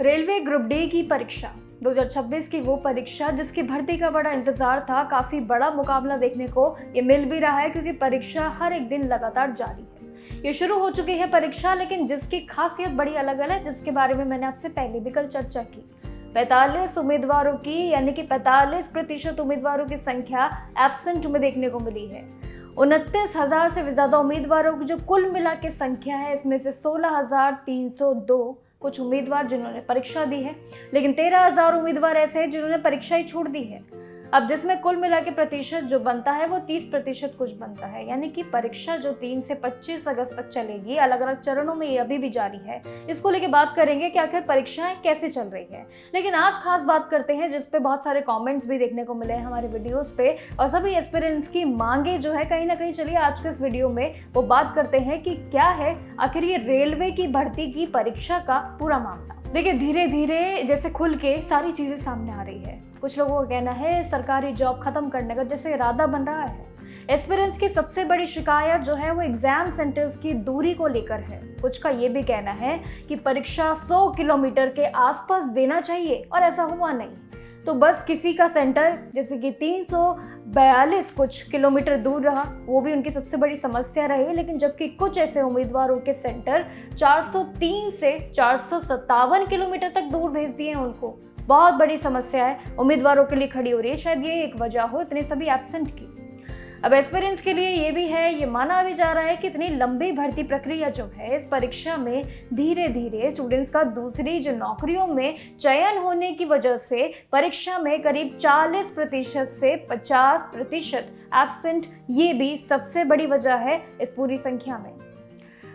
Railway group D की परीक्षा 2026 की वो परीक्षा जिसकी भर्ती का बड़ा इंतजार था, काफी बड़ा मुकाबला देखने को ये मिल भी रहा है क्योंकि परीक्षा हर एक दिन लगातार जारी है। ये शुरू हो चुकी है परीक्षा, लेकिन जिसकी खासियत बड़ी अलग अलग है, जिसके बारे में मैंने आपसे पहले भी कल चर्चा की। 45 उम्मीदवारों की यानी कि 45% उम्मीदवारों की संख्या एब्सेंट में देखने को मिली है। 29,000 से भी ज्यादा उम्मीदवारों की जो कुल मिला के संख्या है, इसमें से 16,302 कुछ उम्मीदवार जिन्होंने परीक्षा दी है, लेकिन 13,000 उम्मीदवार ऐसे हैं जिन्होंने परीक्षा ही छोड़ दी है। अब जिसमें कुल मिला के प्रतिशत जो बनता है वो 30% कुछ बनता है, यानी कि परीक्षा जो 3 से 25 अगस्त तक चलेगी, अलग अलग चरणों में ये अभी भी जारी है। इसको लेके बात करेंगे कि आखिर परीक्षाएं कैसे चल रही है। लेकिन आज खास बात करते हैं जिसपे बहुत सारे कमेंट्स भी देखने को मिले हैं हमारे वीडियोस पे, और सभी एस्पिरेंट्स की मांगे जो है कहीं ना कहीं। चलिए आज के इस वीडियो में वो बात करते हैं कि क्या है आखिर ये रेलवे की भर्ती की परीक्षा का पूरा मामला। देखिए, धीरे धीरे जैसे खुल के सारी चीजें सामने आ रही है। कुछ लोगों का कहना है सरकारी जॉब खत्म करने का जैसे इरादा बन रहा है। एस्पिरेंट्स की सबसे बड़ी शिकायत जो है वो एग्जाम सेंटर्स की दूरी को लेकर है। कुछ का ये भी कहना है कि परीक्षा 100 किलोमीटर के आसपास देना चाहिए, और ऐसा हुआ नहीं तो बस किसी का सेंटर जैसे कि 342 कुछ किलोमीटर दूर रहा, वो भी उनकी सबसे बड़ी समस्या रही। लेकिन जबकि कुछ ऐसे उम्मीदवारों के सेंटर 403 से 457 किलोमीटर तक दूर भेज दिए हैं उनको। बहुत बड़ी समस्या है उम्मीदवारों के लिए खड़ी हो रही है। शायद ये एक वजह हो इतने सभी एब्सेंट की। अब एस्पिरेंट्स के लिए ये भी है, ये माना भी जा रहा है कि इतनी लंबी भर्ती प्रक्रिया जो है इस परीक्षा में धीरे धीरे स्टूडेंट्स का दूसरी जो नौकरियों में चयन होने की वजह से परीक्षा में करीब 40% से 50% एब्सेंट, ये भी सबसे बड़ी वजह है इस पूरी संख्या में।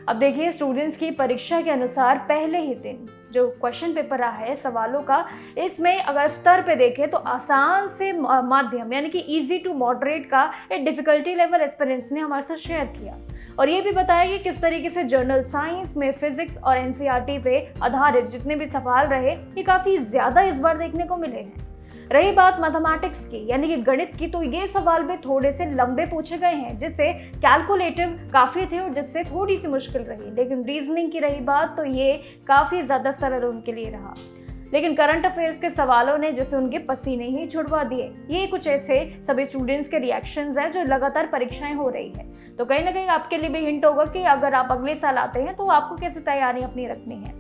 अब देखिए, स्टूडेंट्स की परीक्षा के अनुसार पहले ही दिन जो क्वेश्चन पेपर रहा है सवालों का, इसमें अगर स्तर पे देखें तो आसान से माध्यम यानी कि इजी टू मॉडरेट का एक डिफिकल्टी लेवल एस्पिरेंट्स ने हमारे साथ शेयर किया, और ये भी बताया कि किस तरीके से जनरल साइंस में फिजिक्स और एनसीईआरटी पे आधारित जितने भी सवाल रहे ये काफ़ी ज़्यादा इस बार देखने को मिले हैं। रही बात मैथमेटिक्स की यानी कि गणित की, तो ये सवाल भी थोड़े से लंबे पूछे गए हैं, जिससे कैलकुलेटिव काफ़ी थे और जिससे थोड़ी सी मुश्किल रही। लेकिन रीजनिंग की रही बात तो ये काफ़ी ज़्यादा सरल उनके लिए रहा। लेकिन करंट अफेयर्स के सवालों ने जैसे उनके पसीने ही छुड़वा दिए। ये कुछ ऐसे सभी स्टूडेंट्स के रिएक्शंस हैं जो लगातार परीक्षाएं हो रही है। तो कहीं ना कहीं आपके लिए भी हिंट होगा कि अगर आप अगले साल आते हैं तो आपको कैसे तैयारी अपनी रखनी है।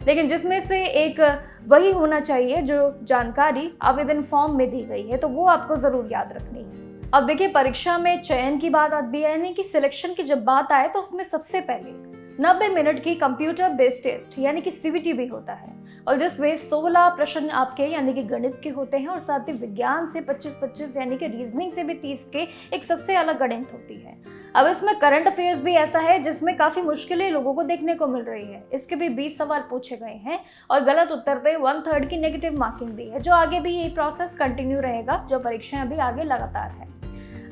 लेकिन जिसमें से एक वही होना चाहिए जो जानकारी आवेदन फॉर्म में दी गई है, तो वो आपको ज़रूर याद रखनी है। अब देखिए, परीक्षा में चयन की बात आती है, यानी कि सिलेक्शन की जब बात आए तो उसमें सबसे पहले 90 मिनट की कंप्यूटर बेस्ड टेस्ट यानी कि सीबीटी भी होता है, और जिसमें 16 प्रश्न आपके यानी कि गणित के होते हैं, और साथ ही विज्ञान से 25-25 यानी कि रीजनिंग से भी 30 के एक सबसे अलग गणित होती है। अब इसमें करंट अफेयर्स भी ऐसा है जिसमें काफ़ी मुश्किलें लोगों को देखने को मिल रही है। इसके भी 20 सवाल पूछे गए हैं और गलत उत्तर पे 1/3 की नेगेटिव मार्किंग भी है, जो आगे भी यही प्रोसेस कंटिन्यू रहेगा, जो परीक्षाएं अभी आगे लगातार है।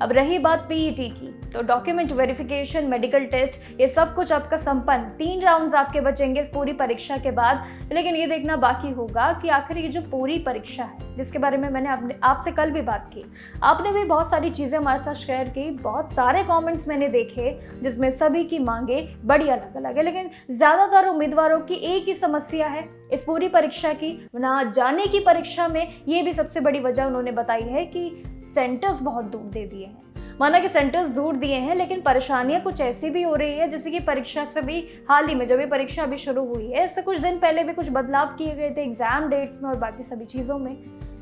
अब रही बात पीईटी की, तो डॉक्यूमेंट वेरिफिकेशन, मेडिकल टेस्ट, ये सब कुछ आपका संपन्न 3 राउंड्स आपके बचेंगे इस पूरी परीक्षा के बाद। लेकिन ये देखना बाकी होगा कि आखिर ये जो पूरी परीक्षा है, जिसके बारे में मैंने आपसे कल भी बात की, आपने भी बहुत सारी चीज़ें हमारे साथ शेयर की, बहुत सारे कमेंट्स मैंने देखे जिसमें सभी की मांगे बड़ी अलग अलग है। लेकिन ज़्यादातर उम्मीदवारों की एक ही समस्या है इस पूरी परीक्षा की ना जाने की परीक्षा में। ये भी सबसे बड़ी वजह उन्होंने बताई है कि सेंटर्स बहुत दूर दे दिए हैं। माना कि सेंटर्स दूर दिए हैं, लेकिन परेशानियां कुछ ऐसी भी हो रही है जैसे कि परीक्षा से भी हाल ही में जब ये परीक्षा अभी शुरू हुई है, इससे कुछ दिन पहले भी कुछ बदलाव किए गए थे एग्जाम डेट्स में और बाकी सभी चीज़ों में।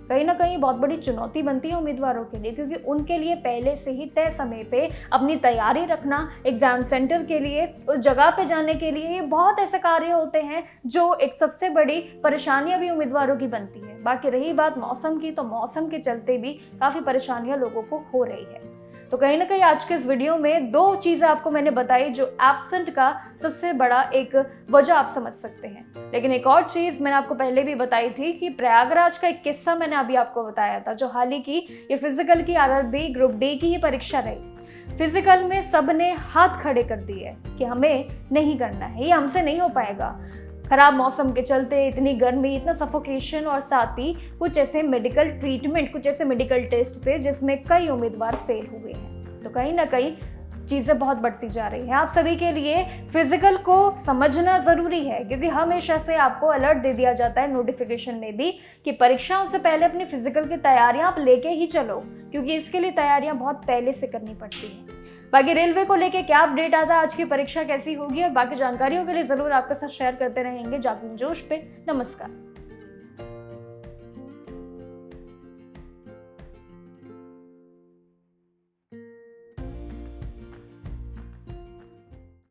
कहीं ना कहीं बहुत बड़ी चुनौती बनती है उम्मीदवारों के लिए, क्योंकि उनके लिए पहले से ही तय समय पे अपनी तैयारी रखना, एग्जाम सेंटर के लिए, उस जगह पे जाने के लिए, ये बहुत ऐसे कार्य होते हैं जो एक सबसे बड़ी परेशानियां भी उम्मीदवारों की बनती है। बाकी रही बात मौसम की, तो मौसम के चलते भी काफ़ी परेशानियां लोगों को हो रही है। तो कहीं ना कहीं आज के इस वीडियो में 2 चीज़ें आपको मैंने बताई जो एब्सेंट का सबसे बड़ा एक वजह आप समझ सकते हैं। लेकिन एक और चीज़ मैंने आपको पहले भी बताई थी कि प्रयागराज का एक किस्सा मैंने अभी आपको बताया था, जो हाल ही की ये फिजिकल की RRB ग्रुप डी की ही परीक्षा रही। फिजिकल में सब ने हाथ खड़े कर दिए कि हमें नहीं करना है, ये हमसे नहीं हो पाएगा। खराब मौसम के चलते इतनी गर्मी, इतना सफोकेशन, और साथ ही कुछ ऐसे मेडिकल ट्रीटमेंट, कुछ ऐसे मेडिकल टेस्ट थे जिसमें कई उम्मीदवार फेल हुए हैं। तो कहीं ना कहीं चीज़ें बहुत बढ़ती जा रही हैं। आप सभी के लिए फिजिकल को समझना ज़रूरी है, क्योंकि हमेशा से आपको अलर्ट दे दिया जाता है नोटिफिकेशन में भी कि परीक्षाओं से पहले अपनी फिजिकल की तैयारियां आप लेके ही चलो, क्योंकि इसके लिए तैयारियां बहुत पहले से करनी पड़ती हैं। बाकी रेलवे को लेके क्या अपडेट आता है, आज की परीक्षा कैसी होगी और बाकी जानकारियों के लिए ज़रूर आपके साथ शेयर करते रहेंगे जागरण जोश पे। नमस्कार।